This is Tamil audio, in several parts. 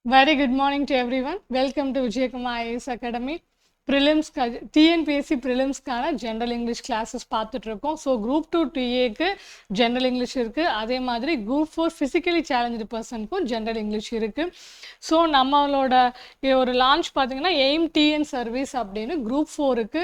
Very good morning to everyone. Welcome to Vijayakumar IAS Academy. Prelims TNPSC Prelims-கான ஜென்ரல் இங்கிலீஷ் கிளாஸஸ் பார்த்துட்டு இருக்கோம். ஸோ குரூப் 2 டிஏக்கு ஜென்ரல் இங்கிலீஷ் இருக்குது. அதே மாதிரி குரூப் 4 ஃபிசிக்கலி சேலஞ்சு பர்சனுக்கும் ஜென்ரல் இங்கிலீஷ் இருக்குது. ஸோ நம்மளோட ஒரு லான்ச் பார்த்தீங்கன்னா எய்ம் டிஎன் சர்வீஸ் அப்படின்னு குரூப் 4க்கு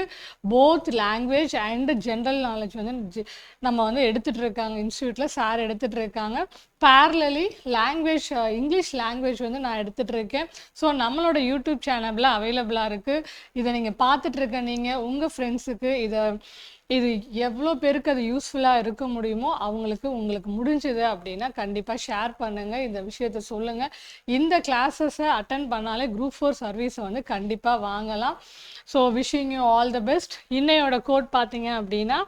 both language and general knowledge வந்து நம்ம வந்து எடுத்துகிட்டு இருக்காங்க. இன்ஸ்டியூட்டில் சார் எடுத்துகிட்டு இருக்காங்க. பேரலி லாங்குவேஜ் இங்கிலீஷ் லாங்குவேஜ் வந்து நான் எடுத்துகிட்டு இருக்கேன். ஸோ நம்மளோட யூடியூப் சேனலில் அவைலபிளாக இருக்குது. இதை நீங்கள் பார்த்துட்ருக்க நீங்கள் உங்கள் ஃப்ரெண்ட்ஸுக்கு இது எவ்வளோ பேருக்கு அது யூஸ்ஃபுல்லாக இருக்க முடியுமோ உங்களுக்கு முடிஞ்சுது அப்படின்னா கண்டிப்பாக ஷேர் பண்ணுங்கள், இந்த விஷயத்த சொல்லுங்கள். இந்த கிளாஸஸை அட்டன் பண்ணாலே குரூப் 4 சர்வீஸை வந்து கண்டிப்பாக வாங்கலாம். So wishing you all the best. இன்னையோட கோட் பார்த்தீங்க அப்படின்னா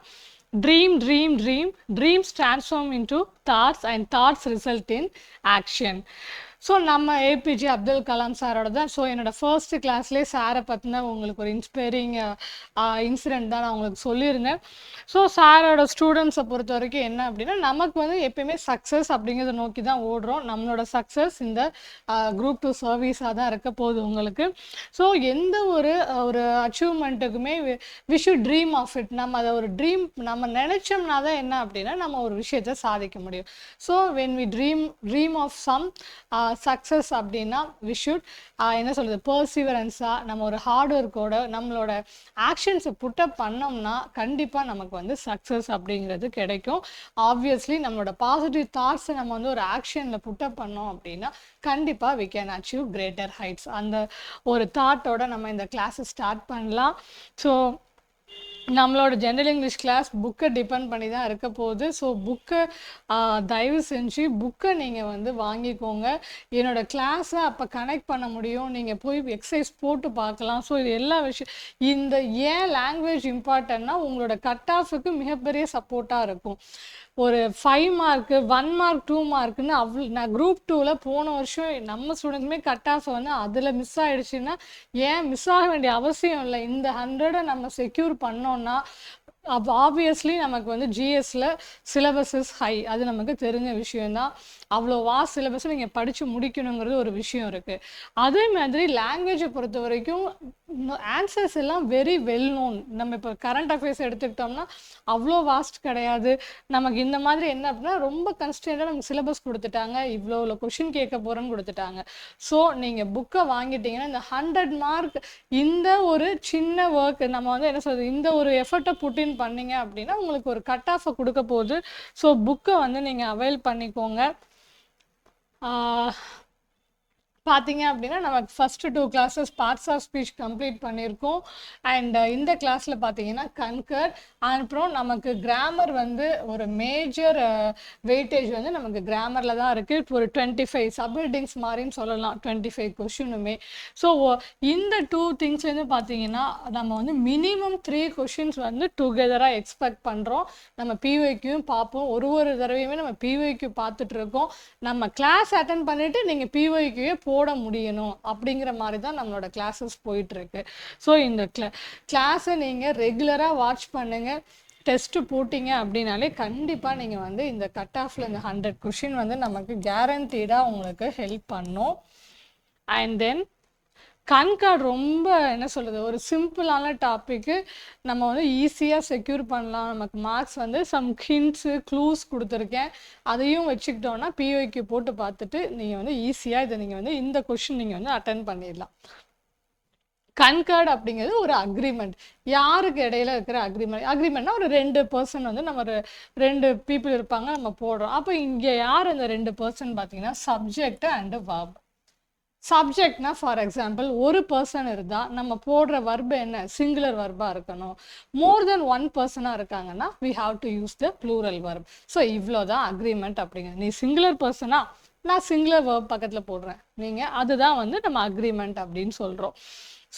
dreams transform into thoughts and thoughts result in action. So நம்ம ஏபிஜே அப்துல் கலாம் சாரோட தான். ஸோ என்னோடய ஃபர்ஸ்ட் கிளாஸ்லேயே சாரை பற்றின உங்களுக்கு ஒரு இன்ஸ்பைரிங் இன்சிடெண்ட் தான் நான் உங்களுக்கு சொல்லியிருந்தேன். ஸோ சாரோட ஸ்டூடெண்ட்ஸை பொறுத்த வரைக்கும் என்ன அப்படின்னா, நமக்கு வந்து எப்பயுமே சக்ஸஸ் அப்படிங்கிறத நோக்கி தான் ஓடுறோம். நம்மளோட சக்ஸஸ் இந்த குரூப் 2 சர்வீஸாக தான் இருக்க போகுது உங்களுக்கு. ஸோ எந்த ஒரு அச்சீவ்மெண்ட்டுக்குமே we should dream of it. நம்ம அதை ஒரு ட்ரீம் நம்ம நினச்சோம்னா தான் என்ன அப்படின்னா நம்ம ஒரு விஷயத்தை சாதிக்க முடியும். So when we dream of some success அப்படின்னா வி ஷுட் என்ன சொல்கிறது, பர்சிவரன்ஸாக நம்ம ஒரு ஹார்ட் ஒர்க்கோட நம்மளோட ஆக்ஷன்ஸை புட்டப் பண்ணோம்னா கண்டிப்பாக நமக்கு வந்து சக்ஸஸ் அப்படிங்கிறது கிடைக்கும். ஆப்வியஸ்லி நம்மளோட பாசிட்டிவ் தாட்ஸை நம்ம வந்து ஒரு ஆக்ஷனில் புட்டப் பண்ணோம் அப்படின்னா கண்டிப்பாக we can achieve greater heights. அந்த ஒரு தாட்டோட நம்ம இந்த கிளாஸை ஸ்டார்ட் பண்ணலாம். ஸோ நம்மளோட ஜென்ரல் இங்கிலீஷ் கிளாஸ் புக்கை டிபெண்ட் பண்ணி தான் இருக்க போகுது. ஸோ புக்கை தயவு செஞ்சு புக்கை நீங்கள் வந்து வாங்கிக்கோங்க. என்னோடய கிளாஸை அப்போ கனெக்ட் பண்ண முடியும், நீங்கள் போய் எக்ஸசைஸ் போட்டு பார்க்கலாம். ஸோ இது எல்லா விஷயம் இந்த ஏன் லாங்குவேஜ் இம்பார்ட்டன்னா உங்களோட கட் ஆஃபுக்கு மிகப்பெரிய சப்போர்ட்டாக இருக்கும். ஒரு 5 மார்க்கு 1 மார்க் 2 மார்க்குன்னு நான் குரூப் 2ல் போன வருஷம் நம்ம ஸ்டூடெண்ட்ஸுமே கட் ஆஃப் வந்து அதில் மிஸ் ஆகிடுச்சின்னா ஏன் மிஸ் ஆக வேண்டிய அவசியம் இல்லை. இந்த 100 நம்ம செக்யூர் பண்ணோன்னா ஆப்வியஸ்லி நமக்கு வந்து ஜிஎஸ்ல சிலபஸஸ் ஹை, அது நமக்கு தெரிஞ்ச விஷயந்தான். அவ்வளோ வாஸ்ட் சிலபஸை நீங்கள் படித்து முடிக்கணுங்கிறது ஒரு விஷயம் இருக்குது. அதே மாதிரி லாங்குவேஜை பொறுத்த வரைக்கும் ஆன்சர்ஸ் எல்லாம் வெரி வெல் நோன். நம்ம இப்போ கரண்ட் அஃபேர்ஸ் எடுத்துக்கிட்டோம்னா அவ்வளோ வாஸ்ட் கிடையாது. நமக்கு இந்த மாதிரி என்ன அப்படின்னா ரொம்ப கன்ஸ்டன்டாக நமக்கு சிலபஸ் கொடுத்துட்டாங்க, இவ்வளோ கொஷின் கேட்க போகிறோன்னு கொடுத்துட்டாங்க. ஸோ நீங்கள் புக்கை வாங்கிட்டீங்கன்னா இந்த 100 மார்க் இந்த ஒரு சின்ன ஒர்க் நம்ம வந்து என்ன சொல்கிறது, இந்த ஒரு எஃபர்ட்டை புட்டின் பண்ணீங்க அப்படின்னா உங்களுக்கு ஒரு கட் ஆஃபை கொடுக்க போகுது. ஸோ புக்கை வந்து நீங்கள் அவைல் பண்ணிக்கோங்க. பார்த்தீங்க அப்படின்னா நமக்கு first 2 classes parts of speech complete பண்ணியிருக்கோம். அண்ட் இந்த கிளாஸில் பார்த்தீங்கன்னா கன்கர், அப்புறம் நமக்கு கிராமர் வந்து ஒரு மேஜர் வெயிட்டேஜ் வந்து நமக்கு கிராமரில் தான் இருக்குது. இப்போ ஒரு 25 சப்ஹெட்டிங்ஸ் மாதிரின்னு சொல்லலாம், 25 கொஷினுமே. ஸோ இந்த 2 திங்ஸ் வந்து பார்த்தீங்கன்னா நம்ம வந்து மினிமம் 3 கொஷின்ஸ் வந்து டுகெதராக எக்ஸ்பெக்ட் பண்ணுறோம். நம்ம பிஒய்க்கும் பார்ப்போம், ஒரு தடவையுமே நம்ம பிஒய்க்கு பார்த்துட்டு இருக்கோம். நம்ம கிளாஸ் அட்டன் பண்ணிவிட்டு நீங்கள் பிஒய்க்குவே போட முடியணும் அப்படிங்கிற மாதிரி தான் நம்மளோட கிளாஸஸ் போயிட்டுருக்கு. ஸோ இந்த கிளாஸை நீங்கள் ரெகுலராக வாட்ச் பண்ணுங்கள். டெஸ்ட்டு போட்டிங்க அப்படின்னாலே கண்டிப்பாக நீங்கள் வந்து இந்த கட் ஆஃபில் இந்த 100 கொஷின் வந்து நமக்கு கேரண்டீடாக உங்களுக்கு ஹெல்ப் பண்ணும். அண்ட் தென் கன்கார்ட் ரொம்ப என்ன சொல்கிறது, ஒரு சிம்பிளான டாப்பிக்கு நம்ம வந்து ஈஸியாக செக்யூர் பண்ணலாம். நமக்கு மார்க்ஸ் வந்து சம் ஹிண்ட்ஸு க்ளூஸ் கொடுத்துருக்கேன், அதையும் வச்சுக்கிட்டோன்னா பிஒய்க்கு போட்டு பார்த்துட்டு நீங்கள் வந்து ஈஸியாக இதை நீங்கள் வந்து இந்த கொஷின் நீங்கள் வந்து அட்டன் பண்ணிடலாம். கன்கார்ட் அப்படிங்கிறது ஒரு அக்ரிமெண்ட், யாருக்கு இடையில இருக்கிற அக்ரிமெண்ட்னா ஒரு 2 பர்சன் வந்து நம்ம 2 பீப்புள் இருப்பாங்க, நம்ம போடுறோம். அப்போ இங்கே யார் இந்த 2 பர்சன் பார்த்தீங்கன்னா சப்ஜெக்ட் அண்டு வர்ப். சப்ஜெக்ட்னா ஃபார் எக்ஸாம்பிள் ஒரு பர்சன் இருந்தால் நம்ம போடுற வர்பு என்ன, சிங்குலர் வர்பாக இருக்கணும். மோர் தென் 1 பர்சனாக இருக்காங்கன்னா we have to use the plural verb. So இவ்வளோ தான் அக்ரிமெண்ட் அப்படிங்கிறது. நீ சிங்குலர் பர்சனா, நான் சிங்குலர் வர்ப் பக்கத்தில் போடுறேன், நீங்கள் அதுதான் வந்து நம்ம அக்ரிமெண்ட் அப்படின்னு சொல்கிறோம்.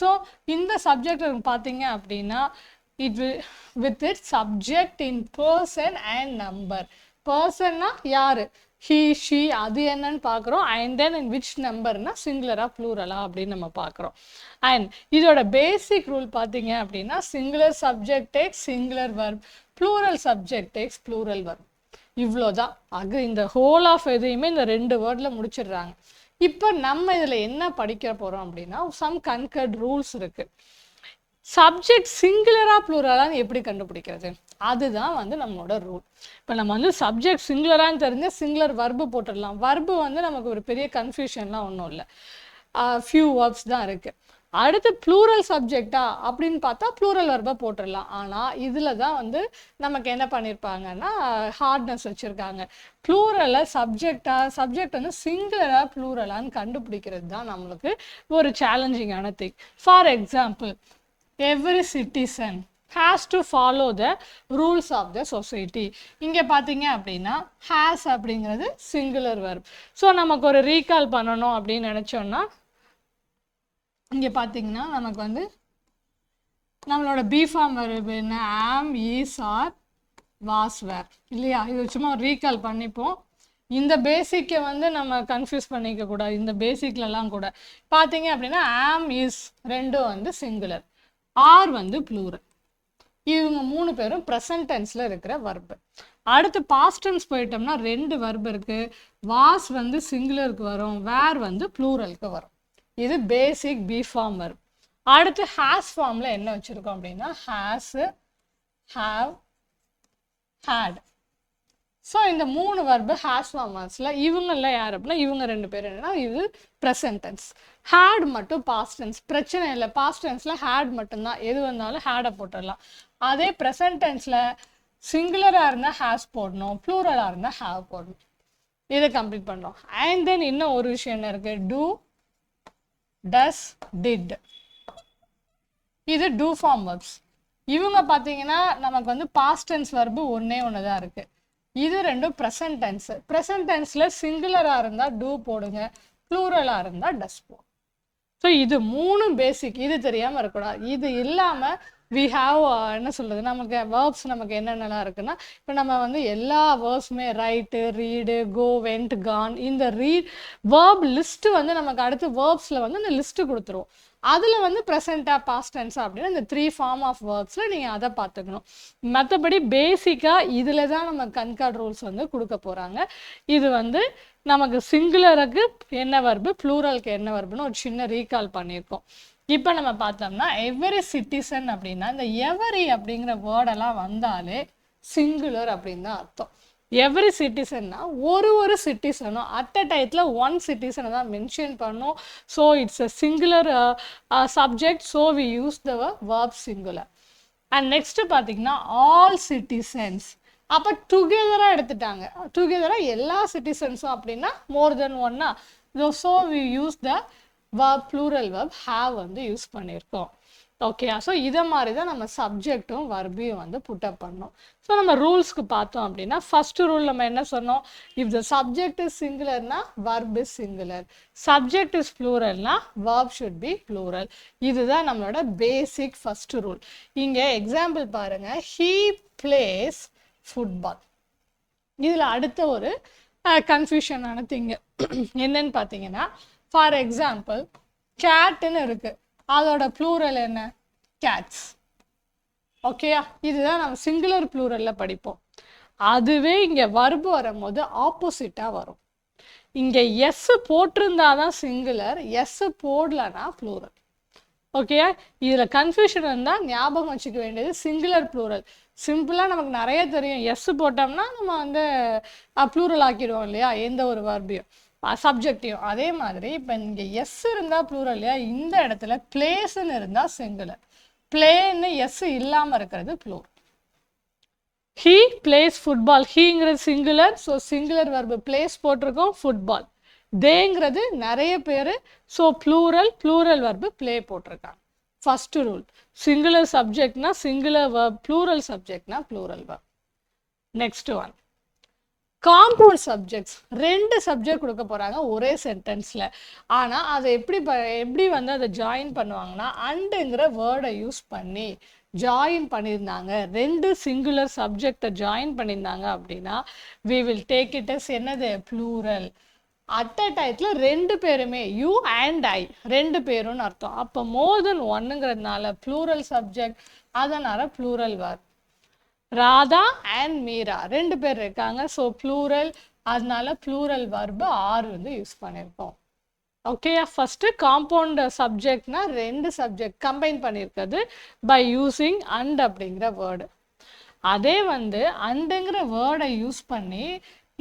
ஸோ இந்த சப்ஜெக்ட் பார்த்தீங்க அப்படின்னா it with it subject in person and number. பர்சன்னா யார், ஹீ ஷீ, அது என்னன்னு பார்க்குறோம். அண்ட் தென் இன் விச் நம்பர்னா சிங்குலரா ப்ளூரலா அப்படின்னு நம்ம பார்க்குறோம். அண்ட் இதோட பேசிக் ரூல் பார்த்தீங்க அப்படின்னா singular subject takes singular verb, plural subject takes plural verb. இவ்வளோதான். இந்த ஹோல் ஆஃப் எதையுமே இந்த 2 வேர்டில் முடிச்சிடுறாங்க. இப்போ நம்ம இதில் என்ன படிக்க போகிறோம் அப்படின்னா சம் கன்கர்ட் ரூல்ஸ் இருக்குது. சப்ஜெக்ட் சிங்குலரா ப்ளூரலான்னு எப்படி கண்டுபிடிக்கிறது, அதுதான் வந்து நம்மளோட ரூல். இப்போ நம்ம வந்து சப்ஜெக்ட் சிங்குலரான்னு தெரிஞ்ச சிங்குலர் வர்பு போட்டுடலாம். வர்பு வந்து நமக்கு ஒரு பெரிய கன்ஃபியூஷன்லாம் ஒன்றும் இல்லை, ஃபியூ வேர்ப்ஸ் தான் இருக்குது. அடுத்து ப்ளூரல் சப்ஜெக்டா அப்படின்னு பார்த்தா ப்ளூரல் வர்பை போட்டுடலாம். ஆனால் இதில் தான் வந்து நமக்கு என்ன பண்ணியிருப்பாங்கன்னா ஹார்ட்னஸ் வச்சுருக்காங்க. ப்ளூரலை சப்ஜெக்ட் வந்து சிங்குலரா ப்ளூரலான்னு கண்டுபிடிக்கிறது தான் நம்மளுக்கு ஒரு சேலஞ்சிங்கான thing. For example, every citizen has to follow the rules of the society. இங்கே பார்த்தீங்க அப்படின்னா has அப்படிங்கிறது சிங்குலர் வெர்ப். ஸோ நமக்கு ஒரு ரீகால் பண்ணணும் அப்படின்னு நினச்சோன்னா இங்கே பார்த்தீங்கன்னா நமக்கு வந்து நம்மளோட பிஃபார்ம் வெர்ப் என்ன, ஆம், ஈஸ், ஆர், வாஸ், வேர் இல்லையா? இது சும்மா ரீகால் பண்ணிப்போம். இந்த பேசிக்கை வந்து நம்ம கன்ஃபியூஸ் பண்ணிக்க கூடாது. இந்த பேசிக்லலாம் கூட பார்த்தீங்க அப்படின்னா ஆம், இஸ் ரெண்டும் வந்து சிங்குலர், ஆர் வந்து ப்ளூரல். இவங்க 3 பேரும் ப்ரெசன்ட் டென்ஸில் இருக்கிற வர்பு. அடுத்து பாஸ்ட் டென்ஸ் போயிட்டோம்னா 2 வர்பு இருக்குது. வாஸ் வந்து சிங்குலருக்கு வரும், வேர் வந்து ப்ளூரலுக்கு வரும். இது பேசிக் பி ஃபார்ம் வர்ப். அடுத்து ஹேஸ் ஃபார்மில் என்ன வச்சுருக்கோம் அப்படின்னா ஹேஸ், ஹாவ், ஹேட். ஸோ இந்த 3 வர்பு ஹேஸ் ஃபார்மர்ஸில் இவங்கெல்லாம் யார் அப்படின்னா இவங்க 2 பேர் என்னன்னா இது ப்ரெசன்ட் டென்ஸ். ஹேட் மட்டும் பாஸ்ட் டென்ஸ், பிரச்சனை இல்லை. பாஸ்ட் டென்ஸில் ஹேட் மட்டும்தான், எது வந்தாலும் ஹேடை போட்டுடலாம். அதே ப்ரெசன்ட் டென்ஸில் சிங்குலராக இருந்தால் ஹேஸ் போடணும், ப்ளூரலாக இருந்தால் ஹேவ் போடணும். இதை கம்ப்ளீட் பண்ணுறோம். அண்ட் தென் இன்னும் ஒரு விஷயம் என்ன இருக்குது, டூ, டஸ், டிட். இது டூ ஃபார்ம் வர்ப்ஸ். இவங்க பார்த்தீங்கன்னா நமக்கு வந்து பாஸ்ட் டென்ஸ் வர்பு ஒன்றே ஒன்று தான் இருக்குது. இது ரெண்டும் ப்ரெசன்ட் டென்ஸு. ப்ரெசன்ட் டென்ஸில் சிங்குலராக இருந்தால் டூ போடுங்க, ப்ளூரலாக இருந்தால் டஸ் போடும். ஸோ இது 3 பேசிக், இது தெரியாமல் இருக்கக்கூடாது. இது இல்லாமல் வி ஹாவ் என்ன சொல்கிறது, நமக்கு வேர்ப்ஸ் நமக்கு என்னென்னலாம் இருக்குன்னா இப்போ நம்ம வந்து எல்லா வேர்ப்ஸுமே ரைட்டு, ரீடு, கோ, வெண்ட், கான், இந்த வேர்ப் லிஸ்ட்டு வந்து நமக்கு அடுத்து வேர்ப்ஸில் வந்து இந்த லிஸ்ட்டு கொடுத்துருவோம். அதில் வந்து ப்ரெசண்ட்டாக பாஸ்ட் டென்ஸாக அப்படின்னா இந்த 3 ஃபார்ம் ஆஃப் வேர்ப்ஸில் நீங்கள் அதை பார்த்துக்கணும். மற்றபடி பேசிக்காக இதில் தான் நம்ம கன்கார்ட் ரூல்ஸ் வந்து கொடுக்க போகிறாங்க. இது வந்து நமக்கு சிங்குலருக்கு என்ன வர்பு, ப்ளூரலுக்கு என்ன வர்புன்னு ஒரு சின்ன ரீகால் பண்ணியிருக்கோம். இப்போ நம்ம பார்த்தோம்னா எவரி சிட்டிசன் அப்படின்னா இந்த எவரி அப்படிங்கிற வேர்டெல்லாம் வந்தாலே சிங்குலர் அப்படின்னு தான் அர்த்தம். எவ்ரி சிட்டிசன்னா ஒரு சிட்டிசனும் அட் அ டயத்தில் 1 சிட்டிசனை தான் மென்ஷன் பண்ணோம். So it's a singular subject, so we use the verb singular. And next பார்த்தீங்கன்னா ஆல் சிட்டிசன்ஸ், அப்போ டுகெதராக எடுத்துட்டாங்க. டுகெதராக எல்லா சிட்டிசன்ஸும் அப்படின்னா மோர் தென் ஒன்னா. So we use the verb plural verb have வந்து யூஸ் பண்ணியிருக்கோம். ஓகே, ஸோ இதை மாதிரி தான் நம்ம சப்ஜெக்டும் வர்பையும் வந்து புட்டப் பண்ணோம். ஸோ நம்ம ரூல்ஸ்க்கு பார்த்தோம் அப்படின்னா ஃபர்ஸ்ட் ரூல் நம்ம என்ன சொன்னோம், இஃப் த சப்ஜெக்ட் இஸ் சிங்குலர்னா verb is singular, subject is ப்ளூரல்னா வர்ப் ஷுட் பி ப்ளூரல். இதுதான் நம்மளோட பேசிக் ஃபர்ஸ்ட் ரூல். இங்கே எக்ஸாம்பிள் பாருங்க, ஹீ பிளேஸ் ஃபுட்பால். இதில் அடுத்த ஒரு கன்ஃபியூஷனான திங் என்னன்னு பார்த்தீங்கன்னா, ஃபார் எக்ஸாம்பிள் கேட்டுன்னு இருக்கு, அதோட ப்ளூரல் என்ன, கேட்ஸ். ஓகேயா, இதுதான் நம்ம சிங்குலர் ப்ளூரலில் படிப்போம். அதுவே இங்கே வர்பு வரும்போது ஆப்போசிட்டாக வரும். இங்கே எஸ் போட்டிருந்தாதான் சிங்குலர், எஸ் போடலன்னா ப்ளூரல். ஓகேயா, இதில் கன்ஃபியூஷன் இருந்தால் ஞாபகம் வச்சுக்க வேண்டியது சிங்குலர் ப்ளூரல். சிம்பிளாக நமக்கு நிறைய தெரியும், எஸ் போட்டோம்னா நம்ம வந்து ப்ளூரல் ஆக்கிடுவோம் இல்லையா எந்த ஒரு வர்பையும் சப்ஜெக்டையும். அதே மாதிரி இப்போ இங்கே எஸ் இருந்தால் ப்ளூரல் இல்லையா, இந்த இடத்துல பிளேஸ்ன்னு இருந்தால் சிங்குலர், பிளேன்னு எஸ் இல்லாமல் இருக்கிறது ப்ளூரல். ஹீ பிளேஸ் ஃபுட்பால், ஹீங்கிறது singular, so singular verb plays போட்டிருக்கோம், ஃபுட்பால். தேங்கிறது நிறைய பேர், ஸோ ப்ளூரல் வர்பு பிளே போட்டிருக்காங்க. ஃபர்ஸ்ட் ரூல், சிங்குலர் சப்ஜெக்ட்னா சிங்குலர் வர்ப், ப்ளூரல் சப்ஜெக்ட்னா plural verb. Next one, compound subjects. 2 subject கொடுக்க போகிறாங்க ஒரே சென்டென்ஸில். ஆனால் அதை எப்படி வந்து அதை ஜாயின் பண்ணுவாங்கன்னா அண்டுங்கிற வேர்டை யூஸ் பண்ணி ஜாயின் பண்ணியிருந்தாங்க. 2 சிங்குலர் சப்ஜெக்டை ஜாயின் பண்ணியிருந்தாங்க அப்படின்னா we will take it as என்னது, ப்ளூரல். அட் அ டயத்தில் 2 பேருமே யூ அண்ட் ஐ 2 பேரும்னு அர்த்தம். அப்போ மோர் தென் ஒன்னுங்கிறதுனால ப்ளூரல் சப்ஜெக்ட், அதனால் plural verb. Radha and Meera 2 பேர் இருக்காங்க, ஸோ ப்ளூரல், அதனால ப்ளூரல் வர்பு ஆர் வந்து யூஸ் பண்ணியிருக்கோம். ஓகே, ஃபஸ்ட்டு காம்பவுண்ட் சப்ஜெக்ட்னா 2 சப்ஜெக்ட் கம்பைன் பண்ணியிருக்கிறது பை யூஸிங் அண்ட் அப்படிங்கிற வேர்டு. அதே வந்து அண்டுங்கிற வேர்டை யூஸ் பண்ணி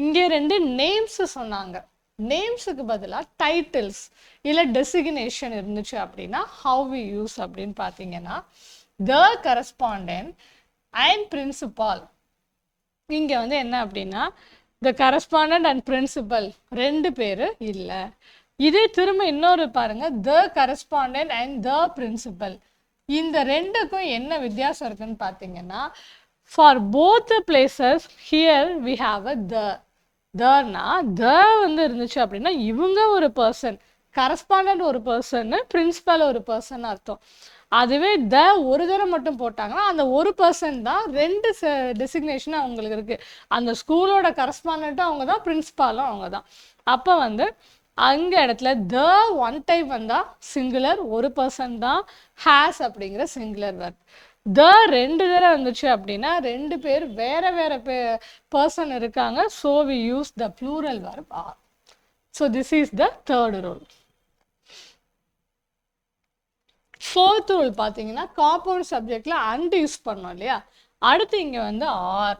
இங்கே 2 நேம்ஸ் சொன்னாங்க. நேம்ஸுக்கு பதிலாக டைட்டில்ஸ் இல்லை டெசிக்னேஷன் இருந்துச்சு அப்படின்னா ஹவ் வி யூஸ் அப்படின்னு பார்த்தீங்கன்னா த கரஸ்பாண்டன்ட் அண்ட் பிரின்சிபால். இங்கே வந்து என்ன அப்படின்னா த கரஸ்பாண்டன்ட் அண்ட் பிரின்சிபல் 2 பேர் இல்லை. இதே திரும்ப இன்னொரு பாருங்க, the correspondent and the principal. இந்த 2க்கும் என்ன வித்தியாசம் இருக்குன்னு பார்த்தீங்கன்னா for both the places here we have a தனா த வந்து இருந்துச்சு அப்படின்னா இவங்க ஒரு பர்சன், கரஸ்பாண்டன்ட் ஒரு பர்சன், பிரின்சிபல் ஒரு பர்சன் அர்த்தம். அதுவே த ஒரு தடவை மட்டும் போட்டாங்கன்னா அந்த ஒரு பர்சன் தான் 2 டெசிக்னேஷன் அவங்களுக்கு இருக்குது. அந்த ஸ்கூலோட கரஸ்பாண்டண்ட்டும் அவங்க தான், பிரின்சிபாலும் அவங்க தான். அப்போ வந்து அங்கே இடத்துல த ஒன் டைம் வந்தால் சிங்குலர், ஒரு பர்சன் தான், ஹேஸ் அப்படிங்கிற சிங்குலர் வேர்ட். த 2 தடவை வந்துச்சு அப்படின்னா 2 பேர் வேற வேற பர்சன் இருக்காங்க. So we use the plural verb are. So this is the third rule. Fourth rule பார்த்தீங்கன்னா காம்பவுண்ட் சப்ஜெக்டில் அண்ட் யூஸ் பண்ணோம் இல்லையா. அடுத்து இங்கே வந்து or,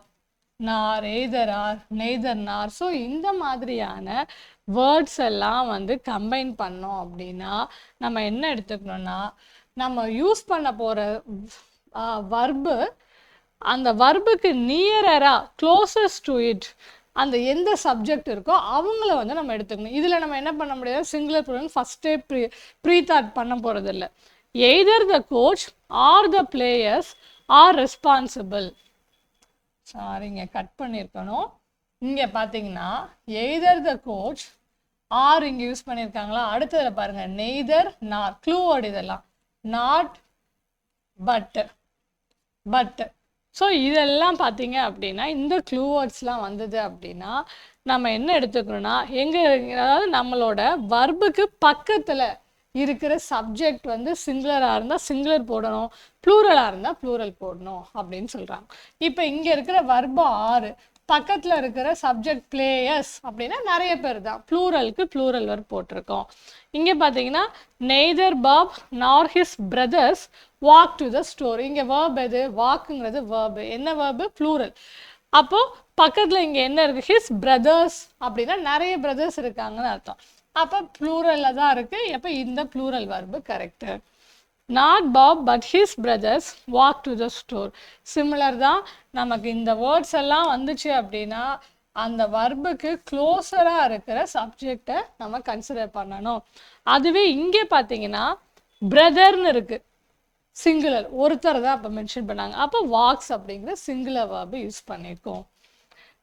nor, either or, neither nor. So இந்த மாதிரியான வேர்ட்ஸ் எல்லாம் வந்து கம்பைன் பண்ணோம் அப்படின்னா நம்ம என்ன எடுத்துக்கணும்னா நம்ம யூஸ் பண்ண போகிற வர்பு அந்த வர்புக்கு நியரராக க்ளோசஸ்ட் டு இட் அந்த எந்த சப்ஜெக்ட் இருக்கோ அவங்கள வந்து நம்ம எடுத்துக்கணும். இதில் நம்ம என்ன பண்ண முடியாது, சிங்குலர் ப்ளூரல் ஃபஸ்ட்டே ப்ரீ தாட் பண்ண போகிறதில்ல. Either the coach R the players are responsible. சாரிங்க, கட் பண்ணியிருக்கணும். இங்கே பார்த்தீங்கன்னா எய்தர் த கோச் ஆர் இங்கே யூஸ் பண்ணியிருக்காங்களா. அடுத்ததில் பாருங்கள் நெய்தர் நார், க்ளூ வேர்டு இதெல்லாம், நாட் பட். ஸோ இதெல்லாம் பார்த்தீங்க அப்படின்னா இந்த க்ளூ வேர்ட்ஸ்லாம் வந்தது அப்படின்னா நம்ம என்ன எடுத்துக்கணும்னா அதாவது நம்மளோட வர்புக்கு பக்கத்தில் இருக்கிற சப்ஜெக்ட் வந்து சிங்குலராக இருந்தால் சிங்குலர் போடணும், ப்ளூரலாக இருந்தால் ப்ளூரல் போடணும் அப்படின்னு சொல்கிறாங்க. இப்போ இங்கே இருக்கிற வர்பு ஆறு, பக்கத்தில் இருக்கிற சப்ஜெக்ட் பிளேயர்ஸ் அப்படின்னா நிறைய பேர் தான், ப்ளூரலுக்கு ப்ளூரல் வர்ப் போட்டிருக்கோம். இங்கே பார்த்தீங்கன்னா நெய்தர் பாப் நார் his brothers walk to the store. இங்கே வேர்ப் எது, வாக்குங்கிறது வேர்பு. என்ன வேர்பு, ப்ளூரல். அப்போது பக்கத்தில் இங்கே என்ன இருக்குது, ஹிஸ் பிரதர்ஸ் அப்படின்னா நிறைய பிரதர்ஸ் இருக்காங்கன்னு அர்த்தம். அப்போ ப்ளூரலில் தான் இருக்குது. எப்போ இந்த plural verb correct. Not Bob but his brothers walk to the store. Similar தான். நமக்கு இந்த வேர்ட்ஸ் எல்லாம் வந்துச்சு அப்படின்னா அந்த வர்புக்கு க்ளோஸராக இருக்கிற சப்ஜெக்டை நம்ம கன்சிடர் பண்ணணும். அதுவே இங்கே பார்த்தீங்கன்னா பிரதர்னு இருக்குது, சிங்குலர், ஒருத்தர் தான் அப்போ மென்ஷன் பண்ணாங்க. அப்போ வாக்ஸ் அப்படிங்கிற சிங்குலர் வர்பு யூஸ் பண்ணியிருக்கோம்.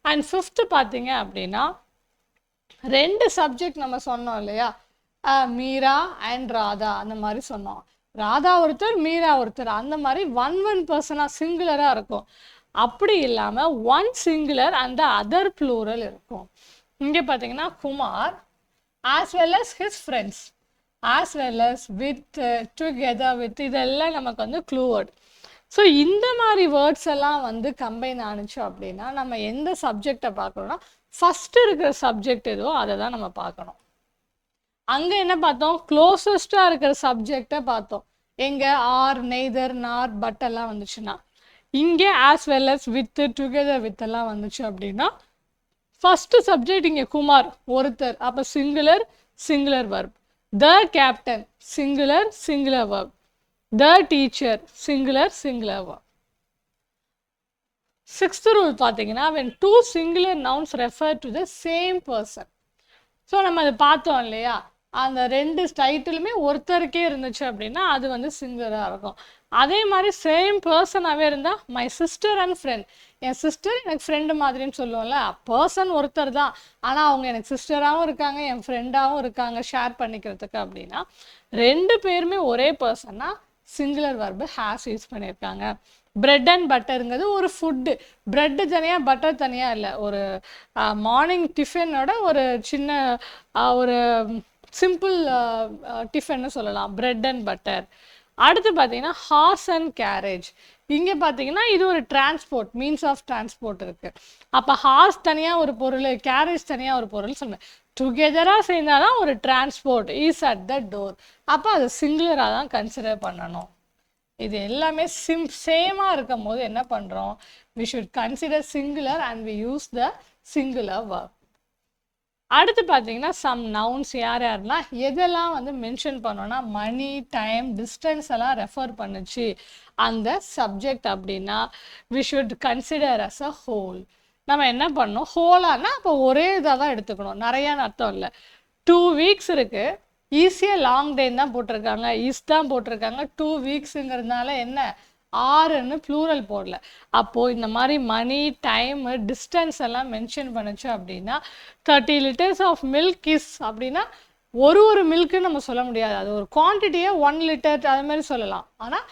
அண்ட் ஃபிஃப்த்து பார்த்தீங்க அப்படின்னா 2 சப்ஜெக்ட் நம்ம சொன்னோம் இல்லையா, மீரா அண்ட் ராதா அந்த மாதிரி சொன்னோம். ராதா ஒருத்தர், மீரா ஒருத்தர், அந்த மாதிரி ஒன் பர்சனாக சிங்குலராக இருக்கும். அப்படி இல்லாமல் ஒன் சிங்குலர் அந்த அதர் ப்ளூரல் இருக்கும். இங்கே பார்த்தீங்கன்னா Kumar as well as his friends, as well as, with, together with, இதெல்லாம் நமக்கு வந்து க்ளூ வேர்ட். ஸோ இந்த மாதிரி வேர்ட்ஸ் எல்லாம் வந்து கம்பைன் ஆனிச்சு அப்படின்னா நம்ம எந்த சப்ஜெக்டை பார்க்கணும்னா ஃபஸ்ட்டு இருக்கிற சப்ஜெக்ட் எதோ அதை தான் நம்ம பார்க்கணும். அங்கே என்ன பார்த்தோம், க்ளோசஸ்டாக இருக்கிற சப்ஜெக்டை பார்த்தோம். எங்கே ஆர், நெய்தர், நார், பட் எல்லாம் வந்துச்சுன்னா. இங்கே as well as, with, together with எல்லாம் வந்துச்சு அப்படின்னா ஃபஸ்ட்டு சப்ஜெக்ட் இங்கே குமார் ஒருத்தர், அப்போ singular, singular verb. The captain singular, singular verb. The teacher singular, singular verb. 6th rule பார்த்தீங்கன்னா when 2 singular nouns refer to the same person. So நம்ம அதை பார்த்தோம் இல்லையா, அந்த 2 டைட்டிலுமே ஒருத்தருக்கே இருந்துச்சு அப்படின்னா அது வந்து சிங்குலராக இருக்கும். அதே மாதிரி சேம் பர்சனாகவே இருந்தால் my sister and friend, N sister எனக்கு ஃப்ரெண்டு மாதிரின்னு சொல்லுவோம்ல, பர்சன் ஒருத்தர் தான் ஆனால் அவங்க எனக்கு சிஸ்டராகவும் இருக்காங்க, என் ஃப்ரெண்டாகவும் இருக்காங்க ஷேர் பண்ணிக்கிறதுக்கு அப்படின்னா 2 பேருமே ஒரே பர்சன்னா சிங்குலர் வர்பு ஹேஸ் யூஸ் பண்ணியிருக்காங்க. பிரெட் அண்ட் பட்டருங்கிறது ஒரு ஃபுட்டு, பிரெட்டு தனியாக பட்டர் தனியாக இல்லை, ஒரு மார்னிங் டிஃபனோட ஒரு சின்ன ஒரு சிம்பிள் டிஃபன்னு சொல்லலாம், பிரெட் அண்ட் பட்டர். அடுத்து பார்த்தீங்கன்னா ஹார்ஸ் அண்ட் கேரேஜ். இங்கே பார்த்தீங்கன்னா இது ஒரு டிரான்ஸ்போர்ட், மீன்ஸ் ஆஃப் டிரான்ஸ்போர்ட் இருக்குது. அப்போ ஹார்ஸ் தனியாக ஒரு பொருள், கேரேஜ் தனியாக ஒரு பொருள் சொல்லுவேன். டுகெதராக சேர்ந்தாதான் ஒரு transport is at the door. அப்போ அது சிங்குலராக தான் கன்சிடர் பண்ணணும். இது எல்லாமே சேமாக இருக்கும் போது என்ன பண்ணுறோம், we should consider singular and we use the singular verb. அடுத்து பார்த்தீங்கன்னா சம் நவுன்ஸ் யாரெல்லாம் எதெல்லாம் வந்து மென்ஷன் பண்ணோன்னா மணி, டைம், டிஸ்டன்ஸ் எல்லாம் ரெஃபர் பண்ணுச்சு அந்த சப்ஜெக்ட் அப்படின்னா we should consider as a whole. நம்ம என்ன பண்ணோம், ஹோலானா அப்போ ஒரே இதாக தான் எடுத்துக்கணும், நிறையான்னு அர்த்தம் இல்லை. 2 weeks இருக்குது, ஈஸியாக லாங் டேன்னு தான் போட்டிருக்காங்க, இஸ் தான் போட்டிருக்காங்க. 2 weeksங்கிறதுனால என்ன ஆறுன்னு ப்ளூரல் போடல. அப்போது இந்த மாதிரி மணி, டைமு, டிஸ்டன்ஸ் எல்லாம் மென்ஷன் பண்ணுச்சு அப்படின்னா 30 liters ஆஃப் மில்க் இஸ் அப்படின்னா ஒரு மில்க்குன்னு நம்ம சொல்ல முடியாது, அது ஒரு குவான்டிட்டியை 1 liter அது மாதிரி சொல்லலாம். ஆனால்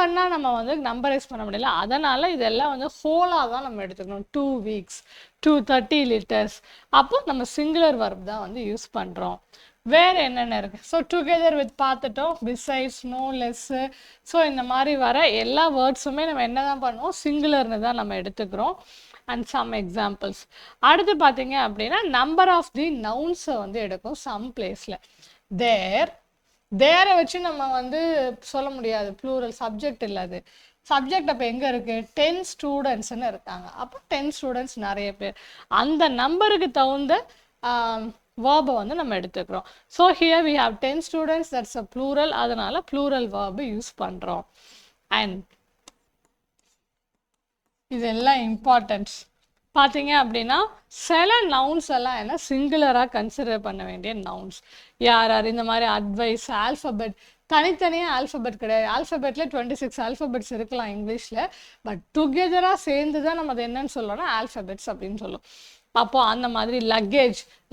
ஒன்னா நம்ம வந்து நம்பரைஸ் பண்ண முடியல. அதனால் இதெல்லாம் வந்து ஹோலாக தான் நம்ம எடுத்துக்கணும். 2 weeks, 230 liters. அப்போ நம்ம சிங்குலர் வர்ப் தான் வந்து யூஸ் பண்ணுறோம். வேறு என்னென்ன இருக்குது, ஸோ டுகெதர் வித் பார்த்துட்டோம், பிசைட்ஸ், நோ லெஸ்ஸு. ஸோ இந்த மாதிரி வர எல்லா வேர்ட்ஸுமே நம்ம என்ன தான் பண்ணுவோம், சிங்குலர்னு தான் நம்ம எடுத்துக்கிறோம். And some examples. அடுத்து பார்த்தீங்க அப்படின்னா நம்பர் ஆஃப் தி நவுன்ஸை வந்து எடுக்கும் சம் பிளேஸில். தேரை வச்சு நம்ம வந்து சொல்ல முடியாது, ப்ளூரல் சப்ஜெக்ட் இல்லை அது. சப்ஜெக்ட் அப்போ எங்கே இருக்குது, 10 students இருக்காங்க. அப்போ 10 students நிறைய பேர், அந்த நம்பருக்கு தகுந்த வேர்பை வந்து நம்ம எடுத்துக்கிறோம். So here we have 10 students, that's a plural, அதனால் ப்ளூரல் வேர்பு யூஸ் பண்ணுறோம். அண்ட் இதெல்லாம் இம்பார்ட்டன்ஸ் பார்த்தீங்க அப்படின்னா சில நவுன்ஸ் எல்லாம் என்ன சிங்குலராக கன்சிடர் பண்ண வேண்டிய நவுன்ஸ் யார் இந்த மாதிரி அட்வைஸ், ஆல்ஃபபெட். தனித்தனியாக ஆல்ஃபபெட் கிடையாது, ஆல்ஃபபெட்டில் 26 ஆல்ஃபபெட்ஸ் இருக்கலாம் இங்கிலீஷில், பட் டுகெதராக சேர்ந்து தான் நம்ம அது என்னன்னு சொல்லணும்னா ஆல்ஃபபெட்ஸ் அப்படின்னு சொல்லுவோம். அப்போ அந்த மாதிரி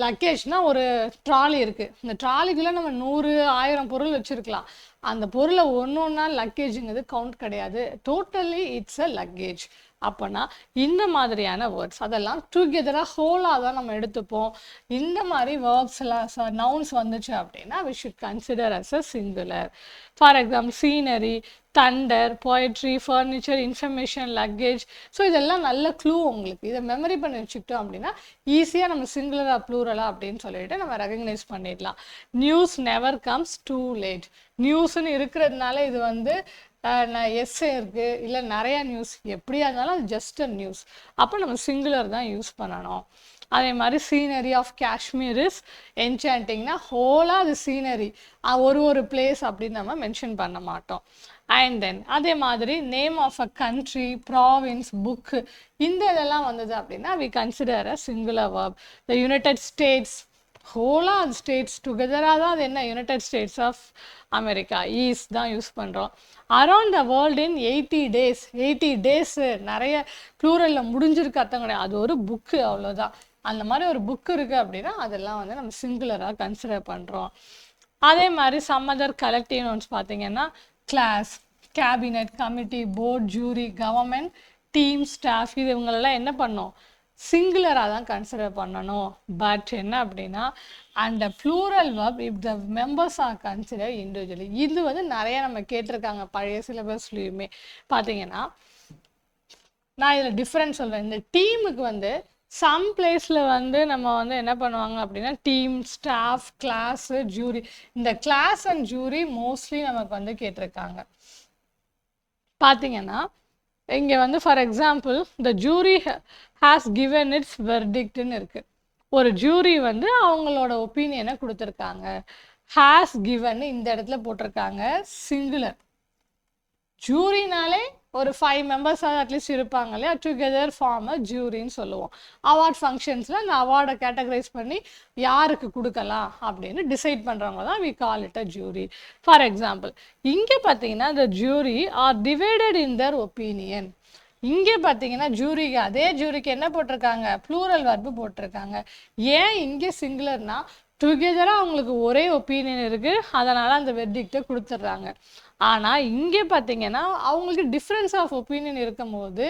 லக்கேஜ்னால் ஒரு ட்ராலி இருக்குது, இந்த ட்ராலிக்குள்ளே நம்ம 100,000 பொருள் வச்சுருக்கலாம். அந்த பொருளை ஒன்றா லக்கேஜுங்கிறது கவுண்ட் கிடையாது, டோட்டலி இட்ஸ் அ லக்கேஜ். அப்போனா இந்த மாதிரியான வேர்ட்ஸ் அதெல்லாம் டுகெதராக ஹோலாக தான் நம்ம எடுத்துப்போம். இந்த மாதிரி வேர்ப்ஸ் எல்லாம் நவுன்ஸ் வந்துச்சு அப்படின்னா we should consider as a singular. For example scenery, Thunder, poetry, furniture, information, luggage. So இதெல்லாம் நல்ல க்ளூ உங்களுக்கு. இதை மெமரி பண்ணி வச்சுக்கிட்டோம் அப்படின்னா ஈஸியாக நம்ம சிங்குலரா ப்ளூரலா அப்படின்னு சொல்லிட்டு நம்ம ரெகக்னைஸ் பண்ணிடலாம். News never comes too late. நியூஸ்ன்னு இருக்கிறதுனால இது வந்து எஸ்ஸே இருக்குது இல்லை நிறையா நியூஸ், எப்படியா இருந்தாலும் அது ஜஸ்ட் அ நியூஸ். அப்போ நம்ம சிங்குலர் தான் யூஸ் பண்ணணும். அதே மாதிரி சீனரி ஆஃப் காஷ்மீர் இஸ் என்சாண்டிங்னா ஹோலாக அது சீனரி, ஒரு பிளேஸ் அப்படின்னு நம்ம மென்ஷன் பண்ண மாட்டோம். அண்ட் தென் அதே மாதிரி name of a country, province, book, இந்த இதெல்லாம் வந்தது அப்படின்னா we consider a singular verb. The United States, ஹோலாக அது ஸ்டேட்ஸ் டுகெதராக தான் அது என்ன United States of America is தான் யூஸ் பண்ணுறோம். Around the world in 80 days. 80 days நிறைய ப்ளூரலில் முடிஞ்சிருக்கு அர்த்தம் கிடையாது, அது ஒரு புக்கு அவ்வளோதான். அந்த மாதிரி ஒரு புக்கு இருக்குது அப்படின்னா அதெல்லாம் வந்து நம்ம சிங்குலராக கன்சிடர் பண்ணுறோம். அதே மாதிரி சம் அதர் கலெக்டிவ் நவுன்ஸ் பார்த்தீங்கன்னா class, cabinet, committee, board, jury, government, team, staff, இது இவங்களெல்லாம் என்ன பண்ணோம், சிங்குலராக தான் கன்சிடர் பண்ணணும். பட் என்ன அப்படின்னா and plural verb if the members are consider individually. இது வந்து நிறைய நம்ம கேட்டிருக்காங்க பழைய சிலபஸ்லையுமே. பார்த்தீங்கன்னா நான் இதில் டிஃப்ரெண்ட் சொல்கிறேன். இந்த டீமுக்கு வந்து சம் பிளேஸில் வந்து நம்ம வந்து என்ன பண்ணுவாங்க அப்படின்னா டீம், ஸ்டாஃப், கிளாஸு, ஜூரி. இந்த கிளாஸ் அண்ட் ஜூரி மோஸ்ட்லி நமக்கு வந்து கேட்டிருக்காங்க. பார்த்தீங்கன்னா இங்கே வந்து for example the jury has given its வெர்டிக்ட்னு இருக்குது. ஒரு ஜூரி வந்து அவங்களோட ஒப்பீனியனை கொடுத்துருக்காங்க. ஹாஸ் கிவன் இந்த இடத்துல போட்டிருக்காங்க சிங்குலர். ஜூரினாலே ஒரு 5 members அட்லீஸ்ட் இருப்பாங்க இல்லையா, டுகெதர் ஃபார்ம் அ ஜூரின்னு சொல்லுவோம். அவார்ட் ஃபங்க்ஷன்ஸில் அந்த அவார்டை கேட்டகரைஸ் பண்ணி யாருக்கு கொடுக்கலாம் அப்படின்னு டிசைட் பண்ணுறவங்க தான் we call it a jury. For example இங்கே பார்த்தீங்கன்னா the jury are divided in their opinion. இங்கே பார்த்தீங்கன்னா ஜூரிக்கு, அதே ஜூரிக்கு என்ன போட்டிருக்காங்க, ப்ளூரல் வர்பு போட்டிருக்காங்க. ஏன் இங்கே சிங்குலர்னா டுகெதராக அவங்களுக்கு ஒரே ஒப்பீனியன் இருக்குது, அதனால் அந்த வெர்டிக்டை கொடுத்துட்றாங்க. ஆனால் இங்கே பார்த்தீங்கன்னா அவங்களுக்கு டிஃப்ரென்ஸ் ஆஃப் ஒப்பீனியன் இருக்கும் போது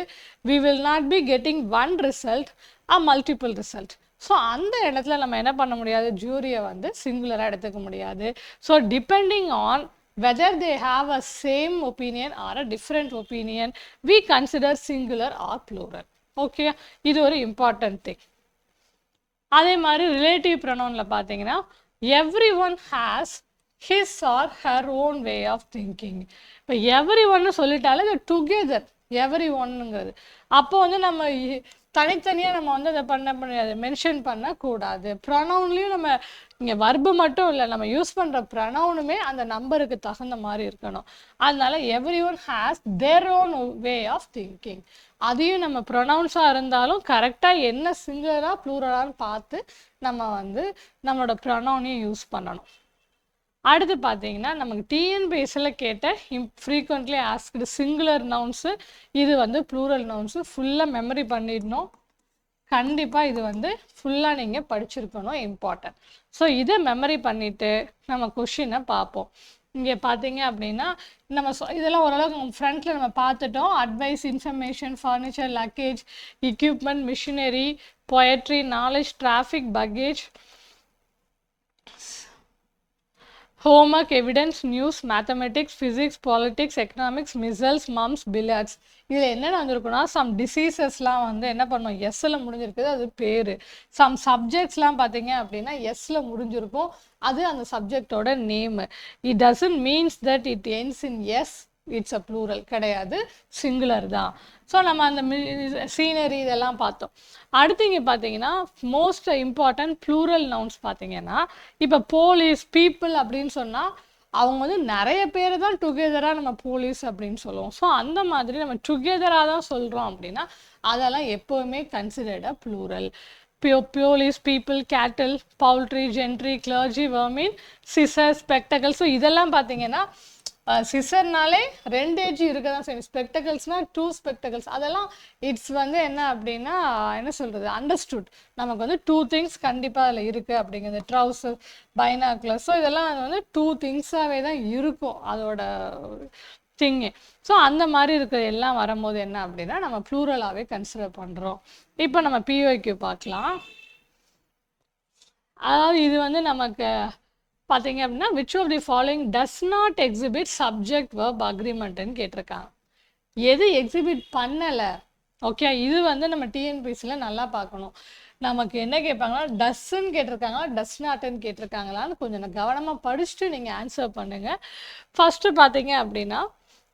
we will not be getting one result a multiple result. So அந்த இடத்துல நம்ம என்ன பண்ண முடியாது, ஜூரியை வந்து சிங்குலராக எடுத்துக்க முடியாது. So depending on whether they have a same opinion or a different opinion, we consider singular or plural. Okay, இது ஒரு important thing. அதே மாதிரி ரிலேட்டிவ் ப்ரொனவுனில் பார்த்தீங்கன்னா every one has his or her own way of thinking. இப்போ எவ்ரி ஒன்னு சொல்லிட்டாலே இது டுகெதர் எவ்ரி ஒன்னுங்கிறது. அப்போ வந்து நம்ம தனித்தனியாக நம்ம வந்து அதை பண்ண முடியாது, மென்ஷன் பண்ணக்கூடாது. ப்ரொனவுன்லேயும் நம்ம இங்கே வர்பு மட்டும் இல்லை, நம்ம யூஸ் பண்ணுற ப்ரொனவுனுமே அந்த நம்பருக்கு தகுந்த மாதிரி இருக்கணும். அதனால every one has their own way of thinking. அதையும் நம்ம ப்ரொனவுன்ஸாக இருந்தாலும் கரெக்டாக என்ன சிங்குலராக ப்ளூரலான்னு பார்த்து நம்ம வந்து நம்மளோட ப்ரொனவுனையும் யூஸ் பண்ணணும். அடுத்து பார்த்தீங்கன்னா நமக்கு டிஎன்பிஎஸ்சியில் கேட்ட ஃப்ரீக்வெண்ட்லி ஆஸ்க்டு சிங்குலர் நவுன்ஸு, இது வந்து ப்ளூரல் நவுன்ஸு ஃபுல்லாக மெமரி பண்ணிடணும். கண்டிப்பாக இது வந்து ஃபுல்லாக நீங்கள் படிச்சிருக்கணும், இம்பார்ட்டன்ட். ஸோ இதை மெமரி பண்ணிவிட்டு நம்ம கொஷினை பார்ப்போம். இங்கே பார்த்தீங்க அப்படின்னா நம்ம இதெல்லாம் ஓரளவுக்கு ஃப்ரண்ட்டில் நம்ம பார்த்துட்டோம். Advice, information, furniture, luggage, equipment, machinery, poetry, knowledge, traffic, package, homework, evidence, news, mathematics, physics, politics, economics, missiles, mumps, billiards. இதில் என்னென்ன வந்திருக்குன்னா சம் டிசீசஸ்லாம் வந்து என்ன பண்ணுவோம், எஸ்ஸில் முடிஞ்சிருக்குது, அது பேர். சம் சப்ஜெக்ட்ஸ்லாம் பார்த்தீங்க அப்படின்னா எஸ்ஸில் முடிஞ்சிருக்கும், அது அந்த சப்ஜெக்டோட name. It doesn't means that it ends in S, it's a plural கிடையாது, சிங்குலர் தான். ஸோ நம்ம அந்த சீனரி இதெல்லாம் பார்த்தோம். அடுத்து இங்கே பார்த்தீங்கன்னா மோஸ்ட் இம்பார்ட்டன்ட் ப்ளூரல் நவுன்ஸ் பார்த்தீங்கன்னா இப்போ போலீஸ், பீப்புள் அப்படின்னு சொன்னால் அவங்க வந்து நிறைய பேர் தான் டுகெதராக நம்ம போலீஸ் அப்படின்னு சொல்லுவோம். ஸோ அந்த மாதிரி நம்ம டுகெதராக தான் சொல்கிறோம் அப்படின்னா அதெல்லாம் எப்போவுமே கன்சிடர்டாக plural. Police, people, cattle, poultry, gentry, clergy, vermin, scissor, spectacle. So இதெல்லாம் பார்த்தீங்கன்னா சிசர்னாலே 2 ஏஜ் இருக்க தான் செய்யும். ஸ்பெக்டக்கல்ஸ்னால் 2 ஸ்பெக்டக்கல்ஸ். அதெல்லாம் இட்ஸ் வந்து என்ன அப்படின்னா என்ன சொல்கிறது, அண்டர்ஸ்டுட். நமக்கு வந்து 2 திங்ஸ் கண்டிப்பாக அதில் இருக்குது அப்படிங்கிறது. Trouser, binocular. ஸோ இதெல்லாம் வந்து 2 திங்ஸாகவே தான் இருக்கும் அதோட திங்கு. ஸோ அந்த மாதிரி இருக்கிற எல்லாம் வரும்போது என்ன அப்படின்னா நம்ம ப்ளூரலாகவே கன்சிடர் பண்ணுறோம். இப்போ நம்ம பிஒய்க்கு பார்க்கலாம். அதாவது இது வந்து நமக்கு பார்த்தீங்க அப்படின்னா which of the following does not exhibit subject verb அக்ரிமெண்ட்டுன்னு கேட்டிருக்காங்க. எது எக்ஸிபிட் பண்ணலை, ஓகே, இது வந்து நம்ம டிஎன்பிஎஸ்சியில் நல்லா பார்க்கணும். நமக்கு என்ன கேட்பாங்கன்னா டஸ்ன்னு கேட்டிருக்காங்களா, டஸ் நாட்டுன்னு கேட்டிருக்காங்களான்னு கொஞ்சம் கவனமாக படிச்சுட்டு நீங்கள் ஆன்சர் பண்ணுங்கள். ஃபஸ்ட்டு பார்த்தீங்க அப்படின்னா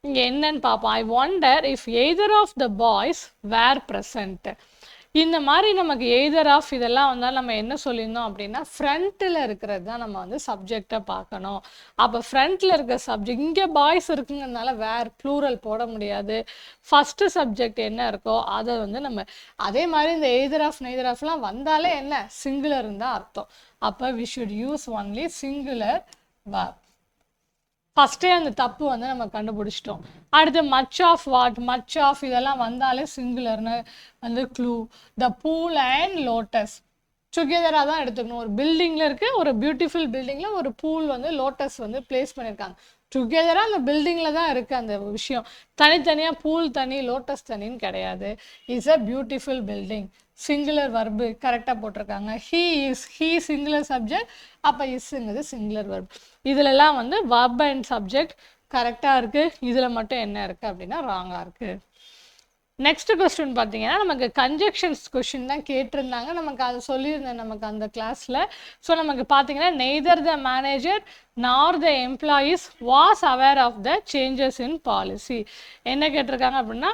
இங்கே என்னன்னு பார்ப்போம். I wonder if either of the boys were present. இந்த மாதிரி நமக்கு எய்தர் ஆஃப் இதெல்லாம் வந்தால் நம்ம என்ன சொல்லியிருந்தோம் அப்படின்னா ஃப்ரண்ட்டில் இருக்கிறது தான் நம்ம வந்து சப்ஜெக்டை பார்க்கணும். அப்போ ஃப்ரண்ட்டில் இருக்கிற சப்ஜெக்ட், இங்கே பாய்ஸ் இருக்குங்கிறதுனால வேர் ப்ளூரல் போட முடியாது. ஃபஸ்ட்டு சப்ஜெக்ட் என்ன இருக்கோ அதை வந்து நம்ம அதே மாதிரி இந்த எய்தர் ஆஃப் நெய்தர் ஆஃப்லாம் வந்தாலே என்ன சிங்குலர் இருந்தால் அர்த்தம். அப்போ we should use only singular verb. ஃபஸ்ட்டே அந்த தப்பு வந்து நம்ம கண்டுபிடிச்சிட்டோம். அடுத்து much of what, much of இதெல்லாம் வந்தாலே சிங்குலர்னு வந்து clue. The pool and lotus டுகெதராக தான் எடுத்துக்கணும். ஒரு பில்டிங்கில் இருக்குது, ஒரு பியூட்டிஃபுல் பில்டிங்கில் ஒரு பூல் வந்து லோட்டஸ் வந்து பிளேஸ் பண்ணியிருக்காங்க. டுகெதராக அந்த பில்டிங்கில் தான் இருக்குது அந்த விஷயம். தனித்தனியாக பூல் தனி லோட்டஸ் தனின்னு கிடையாது. Is a beautiful building. Singular verb கரெக்டாக போட்டிருக்காங்க. He is, he singular subject, அப்போ இஸ்ங்கிறது சிங்குலர் வர்ப். இதிலெல்லாம் வந்து வர்ப் அண்ட் சப்ஜெக்ட் கரெக்டாக இருக்குது. இதில் மட்டும் என்ன இருக்குது அப்படின்னா ராங்காக இருக்குது. நெக்ஸ்ட் கொஸ்டின் பார்த்தீங்கன்னா நமக்கு கன்ஜெக்ஷன்ஸ் கொஸ்டின் தான் கேட்டிருந்தாங்க. நமக்கு அதை சொல்லியிருந்தேன் நமக்கு அந்த கிளாஸில். ஸோ நமக்கு பார்த்தீங்கன்னா neither the manager nor the employees was aware of the changes in policy. என்ன கேட்டிருக்காங்க அப்படின்னா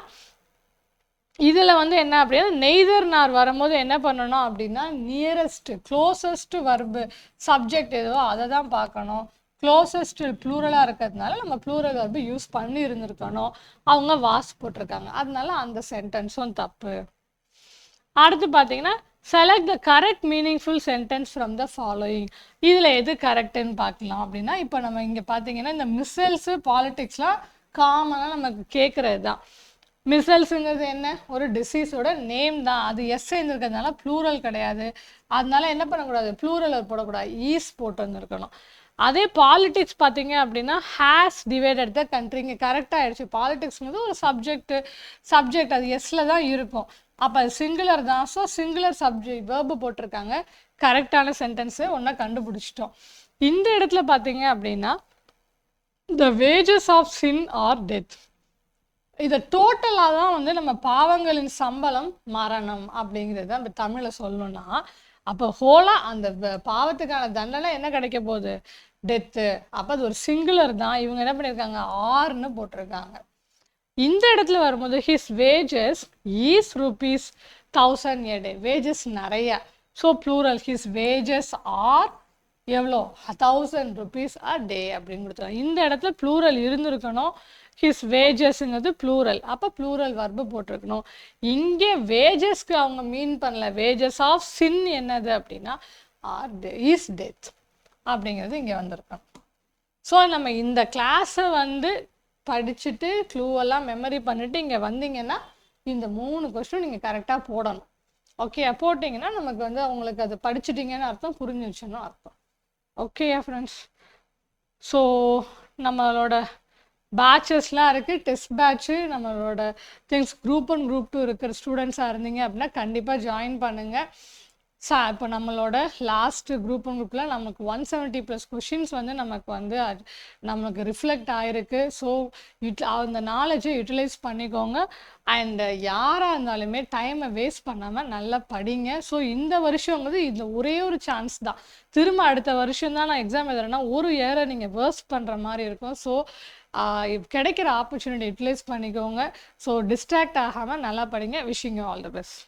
இதில் வந்து என்ன அப்படின்னா நெய்தர் நார் வரும்போது என்ன பண்ணணும் அப்படின்னா நியரஸ்ட், க்ளோசஸ்ட் வர்பு சப்ஜெக்ட் எதுவோ அதை தான் பார்க்கணும். க்ளோசஸ்ட் ப்ளூரலாக இருக்கிறதுனால நம்ம ப்ளூரல் வர்பு யூஸ் பண்ணி இருந்திருக்கணும். அவங்க வாஸ் போட்டிருக்காங்க, அதனால அந்த சென்டென்ஸும் தப்பு. அடுத்து பார்த்தீங்கன்னா select the correct meaningful sentence from the following. இதில் எது கரெக்டுன்னு பார்க்கலாம் அப்படின்னா இப்போ நம்ம இங்கே பார்த்தீங்கன்னா இந்த மிஸ்ஸல்ஸு பாலிட்டிக்ஸ்லாம் காமனாக நமக்கு கேட்குறது தான். மிசல்ஸுங்கிறது என்ன, ஒரு டிசீஸோட நேம் தான். அது எஸ் இருந்திருக்கிறதுனால ப்ளூரல் கிடையாது. அதனால என்ன பண்ணக்கூடாது, ப்ளூரல் போடக்கூடாது, ஈஸ் போட்டு வந்துருக்கணும். அதே பாலிட்டிக்ஸ் பார்த்தீங்க அப்படின்னா ஹேஸ் டிவைடட் த கண்ட்ரி, இங்கே கரெக்டாக ஆகிடுச்சு. பாலிட்டிக்ஸ்ங்கிறது ஒரு சப்ஜெக்ட் அது எஸ்ஸில் தான் இருக்கும். அப்போ அது சிங்குலர் தான். ஸோ சிங்குலர் சப்ஜெக்ட் வேர்பு போட்டிருக்காங்க. கரெக்டான சென்டென்ஸு ஒன்றா கண்டுபிடிச்சிட்டோம். இந்த இடத்துல பார்த்தீங்க அப்படின்னா the wages of sin are death, இதை டோட்டலாக தான் வந்து நம்ம பாவங்களின் சம்பளம் மரணம் அப்படிங்கிறது தான் இப்போ தமிழில் சொல்லணும்னா அப்போ ஹோலாக அந்த பாவத்துக்கான தண்டனை என்ன கிடைக்க போகுது? டெத்து. அப்போ அது ஒரு சிங்குலர் தான். இவங்க என்ன பண்ணியிருக்காங்க? ஆர்னு போட்டிருக்காங்க. இந்த இடத்துல வரும்போது his wages is ₹1000 a day. Wages நிறைய. So plural his wages are எவ்வளோ? ₹1000 a day அப்படின்னு கொடுத்துருக்காங்க. இந்த இடத்துல ப்ளூரல் இருந்திருக்கணும். ஹிஸ் வேஜஸ்ங்கிறது ப்ளூரல். அப்போ ப்ளூரல் வர்பு போட்டிருக்கணும். இங்கே வேஜஸ்க்கு அவங்க மீன் பண்ணல. வேஜஸ் ஆஃப் சின் என்னது அப்படின்னா இஸ் டெத் அப்படிங்கிறது இங்கே வந்திருக்கணும். ஸோ நம்ம இந்த கிளாஸை படிச்சுட்டு க்ளூவெல்லாம் மெமரி பண்ணிவிட்டு இங்கே வந்தீங்கன்னா இந்த 3 கொஸ்டின் நீங்கள் கரெக்டாக போடணும். ஓகே, போட்டிங்கன்னா நமக்கு அவங்களுக்கு அது படிச்சுட்டிங்கன்னு அர்த்தம், புரிஞ்சிருச்சுன்னு அர்த்தம். ஓகேயா ஃப்ரெண்ட்ஸ்? ஸோ நம்மளோட பேட்சஸ்லாம் இருக்குது. டெஸ்ட் பேட்ச்சு, நம்மளோட திங்ஸ் குரூப் 1 குரூப் 2 இருக்கிற ஸ்டூடெண்ட்ஸாக இருந்தீங்க அப்படின்னா கண்டிப்பாக ஜாயின் பண்ணுங்கள். இப்போ நம்மளோட லாஸ்ட் குரூப் 1 குரூப்பில் நமக்கு 170+ கொஷின்ஸ் நமக்கு ரிஃப்ளெக்ட் ஆகிருக்கு. ஸோ அந்த நாலேஜை யூட்டிலைஸ் பண்ணிக்கோங்க. அண்டு யாராக இருந்தாலுமே டைமை வேஸ்ட் பண்ணாமல் நல்லா படிங்க. ஸோ இந்த வருஷங்கிறது இந்த ஒரே ஒரு சான்ஸ் தான். திரும்ப அடுத்த வருஷம் தான் நான் எக்ஸாம் எழுதுறேன்னா ஒரு இயரை நீங்கள் வேஸ்ட் பண்ணுற மாதிரி இருக்கும். ஸோ கிடைக்கிற ஆப்பர்ச்சுனிட்டி யூட்டிலைஸ் பண்ணிக்கோங்க. ஸோ டிஸ்ட்ராக்ட் ஆகாமல் நல்லா படிங்க. Wishing you all the best.